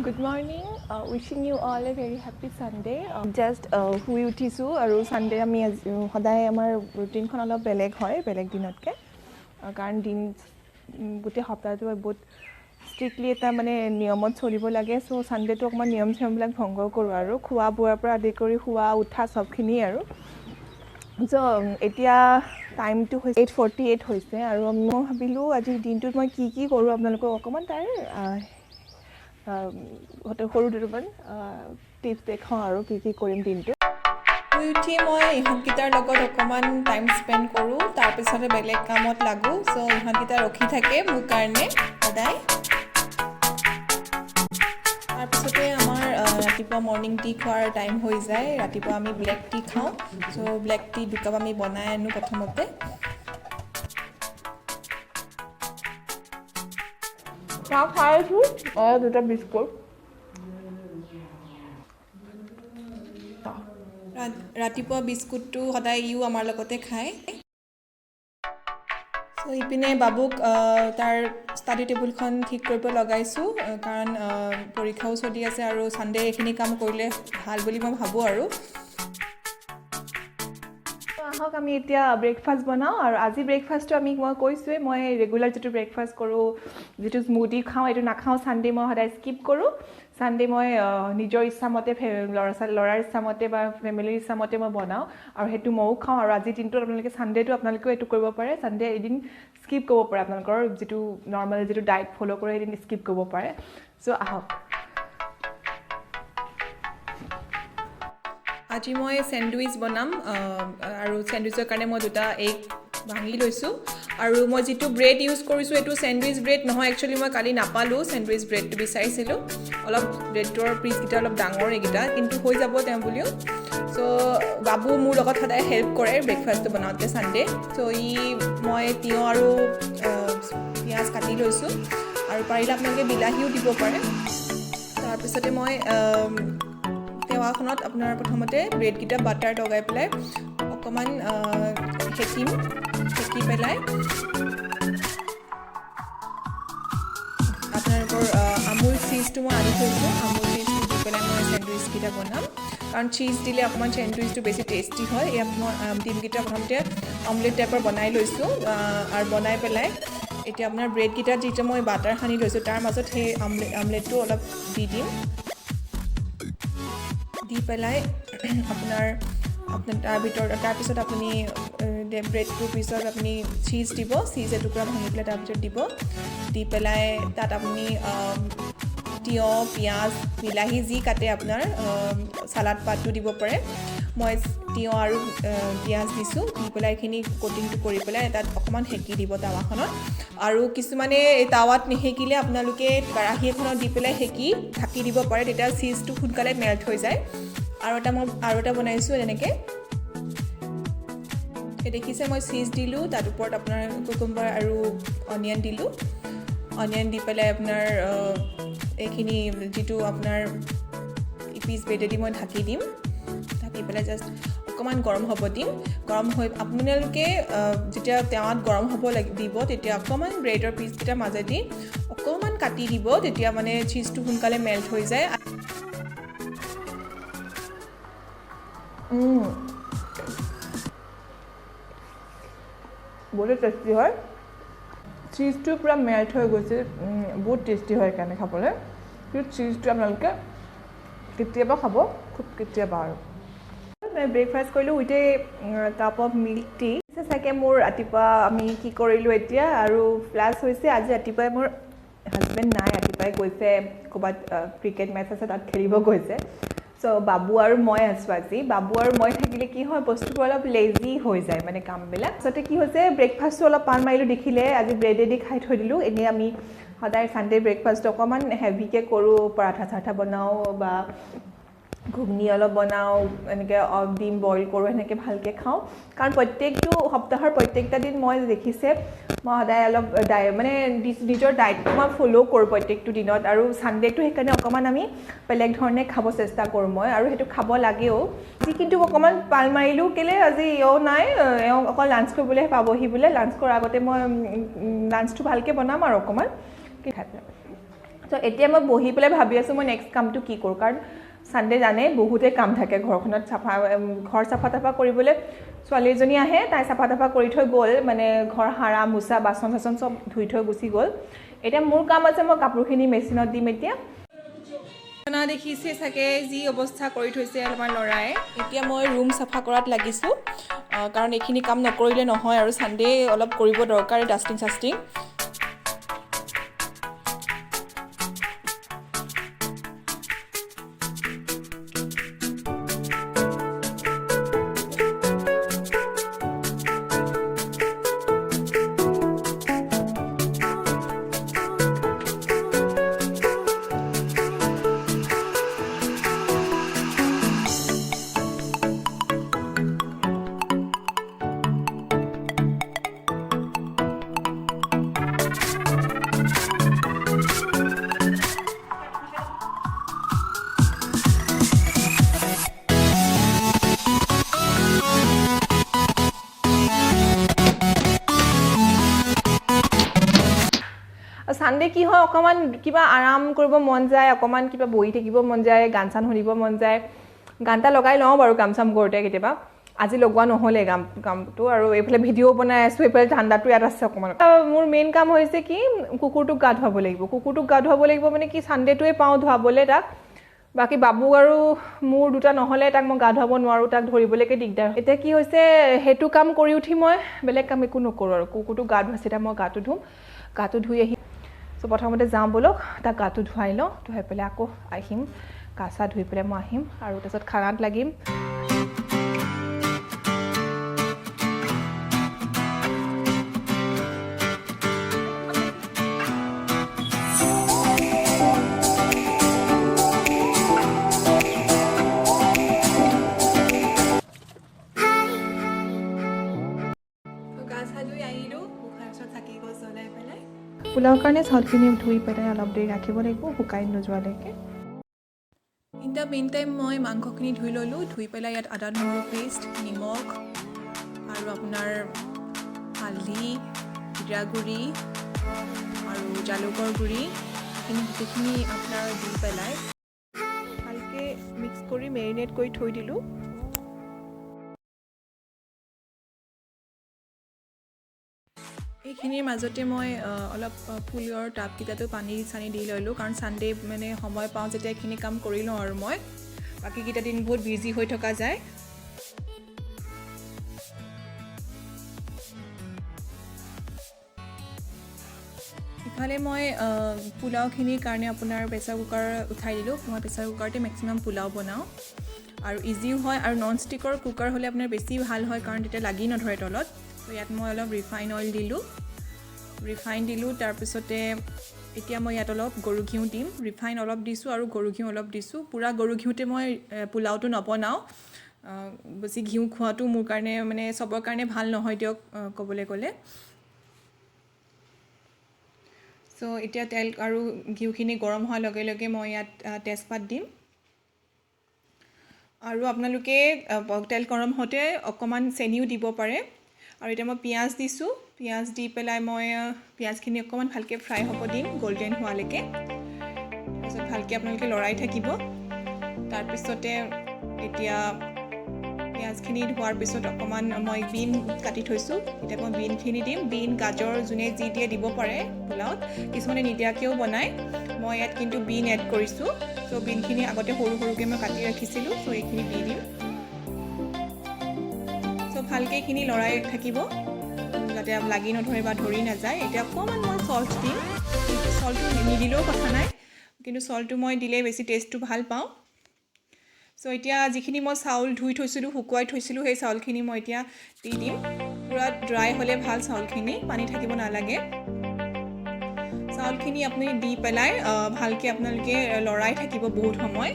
Good morning. Wishing you all a very happy Sunday. Just শুই উঠিছোঁ আৰু Sunday আমি সদায় আমাৰ ৰুটিনখন অলপ বেলেগ হয় বেলেগ দিনতকৈ কাৰণ গোটেই সপ্তাহটো বহুত ষ্ট্ৰিক্টলি এটা মানে নিয়মত চলিব লাগে চ' Sundayটো অকণমান নিয়ম চিয়মবিলাক ভংগ কৰোঁ আৰু খোৱা বোৱাৰ পৰা আদি কৰি শুৱা উঠা চবখিনি আৰু চ' এতিয়া টাইমটো হৈছে 8:48 হৈছে আৰু মই ভাবিলোঁ আজিৰ দিনটোত মই কি কৰোঁ আপোনালোকক অকণমান তাৰ সৰু দুটামান টিপছ দেখাওঁ আৰু কি কৰিম দিনটো শুই উঠি মই ইহঁতকেইটাৰ লগত অকণমান টাইম স্পেণ্ড কৰোঁ তাৰপিছতে বেলেগ কামত লাগোঁ চ' ইহঁতকেইটা ৰখি থাকে মোৰ কাৰণে সদায় তাৰপিছতে আমাৰ ৰাতিপুৱা মৰ্ণিং টি খোৱাৰ টাইম হৈ যায় ৰাতিপুৱা আমি ব্লেক টি খাওঁ চ' ব্লেক টি দুকাপ আমি বনাই আনো প্ৰথমতে চাহ খাই আছোঁ দুটা বিস্কুট ৰাতিপুৱা বিস্কুটটো সদায় আমাৰ লগতে খায় চ' ইপিনে বাবুক তাৰ ষ্টাডি টেবুলখন ঠিক কৰিব লগাইছোঁ কাৰণ পৰীক্ষাও চলি আছে আৰু ছানডে এইখিনি কাম কৰিলে ভাল বুলি মই ভাবোঁ আৰু আহক আমি এতিয়া ব্ৰেকফাষ্ট বনাওঁ আৰু আজি ব্ৰেকফাষ্টটো মই কৈছোঁৱে মই ৰেগুলাৰ যিটো ব্ৰেকফাষ্ট কৰোঁ যিটো স্মুদি খাওঁ এইটো নাখাওঁ ছানডে মই সদায় স্কিপ কৰোঁ ছানডে মই নিজৰ ইচ্ছামতে ল'ৰাৰ ইচ্ছামতে বা ফেমিলিৰ ইচ্ছামতে মই বনাওঁ আৰু সেইটো ময়ো খাওঁ আৰু আজিৰ দিনটোত ছানডেটো আপোনালোকেও এইটো কৰিব পাৰে ছানডে এদিন স্কিপ কৰিব পাৰে আপোনালোকৰ যিটো নৰ্মেল যিটো ডায়েট ফ'ল' কৰে এদিন স্কিপ কৰিব পাৰে চ' আহক আজি মই চেণ্ডউইচ বনাম আৰু চেণ্ডউইচৰ কাৰণে মই দুটা এগ ভাঙি লৈছোঁ আৰু মই যিটো ব্ৰেড ইউজ কৰিছোঁ এইটো চেণ্ডউইচ ব্ৰেড নহয় একচুৱেলি মই কালি নাপালোঁ চেণ্ডউইচ ব্ৰেডটো বিচাৰিছিলোঁ অলপ ব্ৰেডৰ পিচকেইটা অলপ ডাঙৰ এইকেইটা কিন্তু হৈ যাব তেওঁ বুলিও চ' বাবু মোৰ লগত সদায় হেল্প কৰে ব্ৰেকফাষ্টটো বনাওঁতে ছানডে চ' মই তিয়ঁহ আৰু পিঁয়াজ কাটি লৈছোঁ আৰু পাৰিলে আপোনালোকে বিলাহীও দিব পাৰে তাৰপিছতে মই তেৱাখনত আপোনাৰ প্ৰথমতে ব্ৰেডকেইটা বাটাৰ লগাই পেলাই অকণমান সেকি পেলাই আপোনালোকৰ আমুল চীজটো মই আনি থৈছোঁ আমুল চীজটো দি পেলাই মই চেণ্ডউইচকেইটা বনাম কাৰণ চীজ দিলে অকণমান চেণ্ডউইচটো বেছি টেষ্টি হয় ইয়াত মই ডিমকেইটা প্ৰথমতে অমলেট টাইপৰ বনাই লৈছোঁ আৰু বনাই পেলাই এতিয়া আপোনাৰ ব্ৰেডকেইটাত যিটো মই বাটাৰ সানি লৈছোঁ তাৰ মাজত সেই আমলেটটো অলপ দি দিম দি পেলাই আপোনাৰ তাৰপিছত আপুনি ব্ৰেডটোৰ পিছত আপুনি চীজ দিব চীজ এটুকুৰা ভাঙি পেলাই তাৰপিছত দিব দি পেলাই তাত আপুনি তিয়ঁহ পিঁয়াজ বিলাহী যি কাটে আপোনাৰ চালাড পাতটো দিব পাৰে মই তিয়ঁহ আৰু পিঁয়াজ দিছোঁ দি পেলাই এইখিনি কোটিংটো কৰি পেলাই তাত অকণমান সেকি দিব টাৱাখনত আৰু কিছুমানে টাৱাত নিসেকিলে আপোনালোকে কেৰাহী এখনত দি পেলাই সেকি ঢাকি দিব পাৰে তেতিয়া চীজটো সোনকালে মেল্ট হৈ যায় আৰু এটা বনাইছোঁ এনেকৈ দেখিছে মই চীজ দিলোঁ তাৰ ওপৰত আপোনাৰ কুকুম্বাৰ আৰু অনিয়ন দিলোঁ অনিয়ন দি পেলাই আপোনাৰ এইখিনি যিটো আপোনাৰ পিচ ব্ৰেডেদি মই ঢাকি দিম ঢাকি পেলাই জাষ্ট অকণমান গৰম হ'ব দিম গৰম হৈ আপোনালোকে যেতিয়া তেৱাত গৰম হ'ব দিব তেতিয়া অকণমান ব্ৰেডৰ পিচকেইটাৰ মাজেদি অকণমান কাটি দিব তেতিয়া মানে চীজটো সোনকালে মেল্ট হৈ যায় বহুত টেষ্টি হয় চীজটো পূৰা মেল্ট হৈ গৈছে বহুত টেষ্টি হয় সেইকাৰণে খাবলৈ কিন্তু চীজটো আপোনালোকে কেতিয়াবা খাব খুব কেতিয়াবা আৰু মই ব্ৰেকফাষ্ট কৰিলোঁ with a cup of milk tea চাগে মোৰ ৰাতিপুৱা আমি কি কৰিলোঁ এতিয়া আৰু প্লাছ হৈছে আজি ৰাতিপুৱাই মোৰ হাজবেণ্ড নাই ৰাতিপুৱাই গৈছে ক'ৰবাত ক্ৰিকেট মেচ আছে তাত খেলিব গৈছে চ' বাবু আৰু মই আছোঁ আজি বাবু আৰু মই থাকিলে কি হয় বস্তুবোৰ অলপ লেজি হৈ যায় মানে কামবিলাক আচলতে কি হৈছে ব্ৰেকফাষ্টটো অলপ পাণ মাৰিলোঁ দেখিলে আজি ব্ৰেডেদি খাই থৈ দিলোঁ এনেই আমি সদায় ছানডে ব্ৰেকফাষ্টটো অকণমান হেভিকৈ কৰোঁ পৰাঠা চাঠা বনাওঁ বা ঘুগনি অলপ বনাওঁ এনেকৈ ডিম বইল কৰোঁ সেনেকৈ ভালকৈ খাওঁ কাৰণ প্ৰত্যেকটো সপ্তাহৰ প্ৰত্যেকটা দিন মই দেখিছে মই সদায় অলপ মানে নিজৰ ডায়েটটো মই ফ'ল' কৰোঁ প্ৰত্যেকটো দিনত আৰু ছানডেটো সেইকাৰণে অকণমান আমি বেলেগ ধৰণে খাব চেষ্টা কৰোঁ মই আৰু সেইটো খাব লাগেও আজি কিন্তু অকণমান পাল মাৰিলোঁ কেলৈ আজি নাই অকল লাঞ্চ কৰিবলৈহে পাবহি বোলে লাঞ্চ কৰাৰ আগতে মই লাঞ্চটো ভালকৈ বনাম আৰু অকণমান কি খাই পেলাই তো এতিয়া মই বহি পেলাই ভাবি আছোঁ মই নেক্সট কামটো কি কৰোঁ, কাৰণ ছানডে জানে বহুতে কাম থাকে ঘৰখনত ঘৰ চাফা তাফা কৰিবলৈ। ছোৱালী এজনী আহে, তাই চাফা তাফা কৰি থৈ গ'ল, মানে ঘৰ সাৰা মোচা বাচন চাচন চব ধুই থৈ গুচি গ'ল। এতিয়া মোৰ কাম আছে, মই কাপোৰখিনি মেচিনত দিম। এতিয়া দেখিছে চাগে যি অৱস্থা কৰি থৈছে আমাৰ ল'ৰাই। এতিয়া মই ৰুম চাফা কৰাত লাগিছোঁ, কাৰণ এইখিনি কাম নকৰিলে নহয় আৰু ছানডে অলপ কৰিব দৰকাৰ ডাষ্টিং চাষ্টিং। ছানডে কি হয়, অকণমান কিবা আৰাম কৰিব মন যায়, অকণমান কিবা বহি থাকিব মন যায়, গান চান শুনিব মন যায়। গান এটা লগাই লওঁ বাৰু কাম চাম কৰোঁতে কেতিয়াবা। আজি লগোৱা নহ'লে কামটো, আৰু এইফালে ভিডিঅ' বনাই আছোঁ, এইফালে ঠাণ্ডাটো ইয়াত আছে অকণমান। মোৰ মেইন কাম হৈছে কি, কুকুৰটোক গা ধুৱাব লাগিব। কুকুৰটোক গা ধুৱাব লাগিব মানে কি, ছানডেটোৱে পাওঁ ধুৱাবলৈ তাক। বাকী বাবু আৰু মোৰ দুটা নহ'লে তাক মই গা ধুৱাব নোৱাৰোঁ, তাক ধৰিবলৈকে দিগদাৰ। এতিয়া কি হৈছে, সেইটো কাম কৰি উঠি মই বেলেগ কাম একো নকৰোঁ আৰু। কুকুৰটোক গা ধুৱাইছে, এতিয়া মই গাটো ধুম। গাটো ধুই আহি প্ৰথমতে যাওঁ ব'লক, তাক গাটো ধুৱাই লওঁ। ধুৱাই পেলাই আকৌ আহিম, গা চা ধুই পেলাই মই আহিম আৰু তাৰপিছত খানাত লাগিম। গা চা ধুই আহিলোঁ, তাৰপিছত চাকি গছ জ্বলাই পেলাই পোলাওৰ কাৰণে চাউলখিনি ধুই পেলাই অলপ দেৰি ৰাখিব লাগিব, শুকাই নোযোৱালৈকে। ইন দ্য মেইন টাইম মই মাংসখিনি ধুই ল'লোঁ। ধুই পেলাই ইয়াত আদা নহৰু পেষ্ট, নিমখ আৰু আপোনাৰ হালধি, জিৰা গুড়ি আৰু জালুকৰ গুড়ি, এইখিনি গোটেইখিনি আপোনাৰ দি পেলাই ভালকৈ মিক্স কৰি মেৰিনেট কৰি থৈ দিলোঁ। এইখিনিৰ মাজতে মই অলপ ফুলৰ টাবকেইটাতো পানী চানী দি ল'লোঁ, কাৰণ ছানডে মানে সময় পাওঁ যেতিয়া এইখিনি কাম কৰি লওঁ আৰু মই। বাকীকেইটা দিন বহুত বিজি হৈ থকা যায়। ইফালে মই পোলাওখিনিৰ কাৰণে আপোনাৰ প্ৰেছাৰ কুকাৰ উঠাই দিলোঁ। মই প্ৰেছাৰ কুকাৰতে মেক্সিমাম পোলাও বনাওঁ আৰু ইজিও হয়, আৰু নন ষ্টিকৰ কুকাৰ হ'লে আপোনাৰ বেছি ভাল হয়, কাৰণ তেতিয়া লাগি নধৰে তলত। তো ইয়াত মই অলপ ৰিফাইন অইল দিলোঁ, তাৰপিছতে এতিয়া মই ইয়াত অলপ গৰু ঘিউ দিম। ৰিফাইন অলপ দিছোঁ আৰু গৰু ঘিউ অলপ দিছোঁ। পূৰা গৰু ঘিউতে মই পোলাওটো নবনাওঁ, বেছি ঘিউ খোৱাটো মোৰ কাৰণে মানে চবৰ কাৰণে ভাল নহয় দিয়ক ক'বলৈ গ'লে। চ' এতিয়া তেল আৰু ঘিউখিনি গৰম হোৱাৰ লগে লগে মই ইয়াত তেজপাত দিম। আৰু আপোনালোকে তেল গৰম হওঁতে অকণমান চেনিও দিব পাৰে। আৰু এতিয়া মই পিঁয়াজ দিছোঁ। পিঁয়াজ দি পেলাই মই পিঁয়াজখিনি অকণমান ভালকৈ ফ্ৰাই হ'ব দিম, গল্ডেন হোৱালৈকে। তাৰপিছত ভালকৈ আপোনালোকে লৰাই থাকিব। তাৰপিছতে এতিয়া পিঁয়াজখিনি হোৱাৰ পিছত অকণমান মই বিন কাটি থৈছোঁ, এতিয়া মই বিনখিনি দিম। বিন, গাজৰ যোনে যি দিয়ে দিব পাৰে পোলাওত, কিছুমানে নিদিয়াকৈও বনায়। মই ইয়াত কিন্তু বিন এড কৰিছোঁ। চ' বিনখিনি আগতে সৰু সৰুকৈ মই কাটি ৰাখিছিলোঁ, চ' এইখিনি দি দিম। চ' ভালকৈ এইখিনি লৰাই থাকিব যাতে লাগি নধৰে বা ধৰি নাযায়। এতিয়া অকণমান মই চল্ট দিম। চল্টটো নিদিলেও কথা নাই, কিন্তু চল্টটো মই দিলে বেছি টেষ্টটো ভাল পাওঁ। চ' এতিয়া যিখিনি মই চাউল ধুই থৈছিলোঁ, শুকুৱাই থৈছিলোঁ, সেই চাউলখিনি মই এতিয়া দি দিম। পূৰা ড্ৰাই হ'লে ভাল চাউলখিনি, পানী থাকিব নালাগে। চাউলখিনি আপুনি দি পেলাই ভালকৈ আপোনালোকে লৰাই থাকিব বহুত সময়।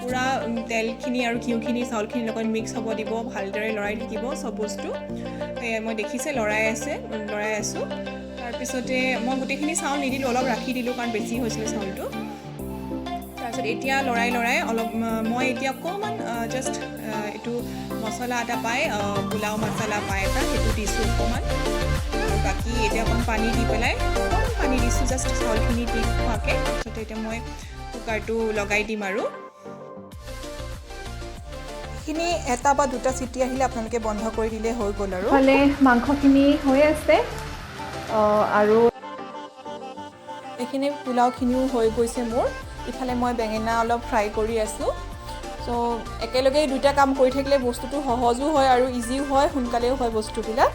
পূৰা তেলখিনি আৰু ঘিউখিনি চাউলখিনিৰ লগত মিক্স হ'ব দিব, ভালদৰে লৰাই থাকিব চব বস্তু। মই দেখিছে লৰাই আছোঁ। তাৰপিছতে মই গোটেইখিনি চাউল নিদিলোঁ, অলপ ৰাখি দিলোঁ, কাৰণ বেছি হৈছিলে চাউলটো। তাৰপিছত এতিয়া লৰাই অলপ মই এতিয়া অকণমান জাষ্ট এইটো মছলা এটা পায়, পোলাও মছলা পায় এটা, সেইটো দিছোঁ অকণমান। বাকী এতিয়া অকণ পানী দি পেলাই অকণ পানী দিছোঁ জাষ্ট চাউলখিনি দি খোৱাকৈ তাৰপিছতে এতিয়া মই কুকাৰটো লগাই দিম আৰু এইখিনি এটা বা দুটা চিটি আহিলে আপোনালোকে বন্ধ কৰি দিলে হৈ গ'ল আৰু ফালে মাংসখিনি হৈ আছে আৰু এইখিনি পোলাওখিনিও হৈ গৈছে মোৰ ইফালে মই বেঙেনা অলপ ফ্ৰাই কৰি আছোঁ চ' একেলগে দুটা কাম কৰি থাকিলে বস্তুটো সহজো হয় আৰু ইজিও হয় সোনকালেও হয় বস্তুবিলাক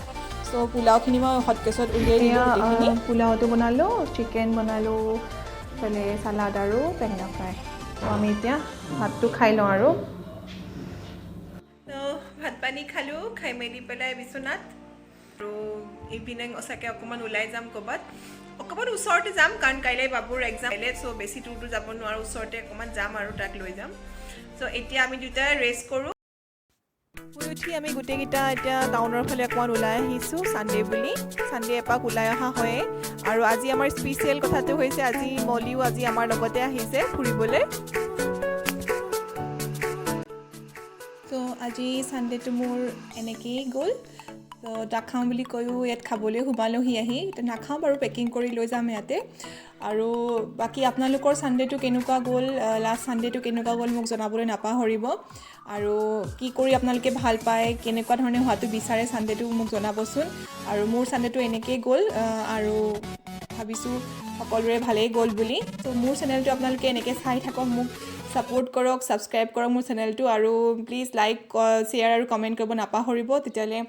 চ' পোলাওখিনি মই হটকেছত উলিয়াই দিলোঁ গোটেইখিনি পোলাওটো বনালোঁ চিকেন বনালোঁ ইফালে চালাড আৰু বেঙেনা ফ্ৰাই আমি এতিয়া ভাতটো খাই লওঁ আৰু ভাত পানী খালোঁ খাই মেলি পেলাই বিচনাত আৰু ইভিনিং চাগে অকণমান ওলাই যাম ক'ৰবাত অকণমান ওচৰতে যাম কাৰণ কাইলৈ বাবুৰ এক্সাম আহিলে চ' বেছি দূৰটো যাব নোৱাৰোঁ ওচৰতে অকণমান যাম আৰু তাক লৈ যাম চ' এতিয়া আমি দুটাই ৰেষ্ট কৰোঁ শুই উঠি আমি গোটেইকেইটা এতিয়া টাউনৰ ফালে অকণমান ওলাই আহিছোঁ ছানডে বুলি ছানডে এপাক ওলাই অহা হয়েই আৰু আজি আমাৰ স্পেচিয়েল কথাটো হৈছে আজি মলিও আজি আমাৰ লগতে আহিছে ফুৰিবলৈ ত' আজি ছানডেটো মোৰ এনেকৈয়ে গ'ল নাখাওঁ বুলি কৈও ইয়াত খাবলৈ সোমালোহি আহি নাখাওঁ বাৰু পেকিং কৰি লৈ যাম ইয়াতে আৰু বাকী আপোনালোকৰ ছানডেটো কেনেকুৱা গ'ল লাষ্ট ছানডেটো কেনেকুৱা গ'ল মোক জনাবলৈ নাপাহৰিব আৰু কি কৰি আপোনালোকে ভাল পায় কেনেকুৱা ধৰণে হোৱাটো বিচাৰে ছানডেটো মোক জনাবচোন আৰু মোৰ ছানডেটো এনেকৈয়ে গ'ল আৰু ভাবিছোঁ সকলোৰে ভালেই গ'ল বুলি ত' মোৰ চেনেলটো আপোনালোকে এনেকৈ চাই থাকক মোক ছাপোৰ্ট কৰক ছাবস্ক্ৰাইব কৰক মোৰ চেনেলটো আৰু প্লিজ লাইক শ্বেয়াৰ আৰু কমেণ্ট কৰিব নাপাহৰিব তেতিয়াহ'লে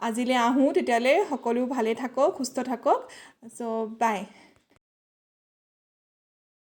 আজিলৈ আহোঁ তেতিয়াহ'লে সকলো ভালে থাকক সুস্থ থাকক চ' বাই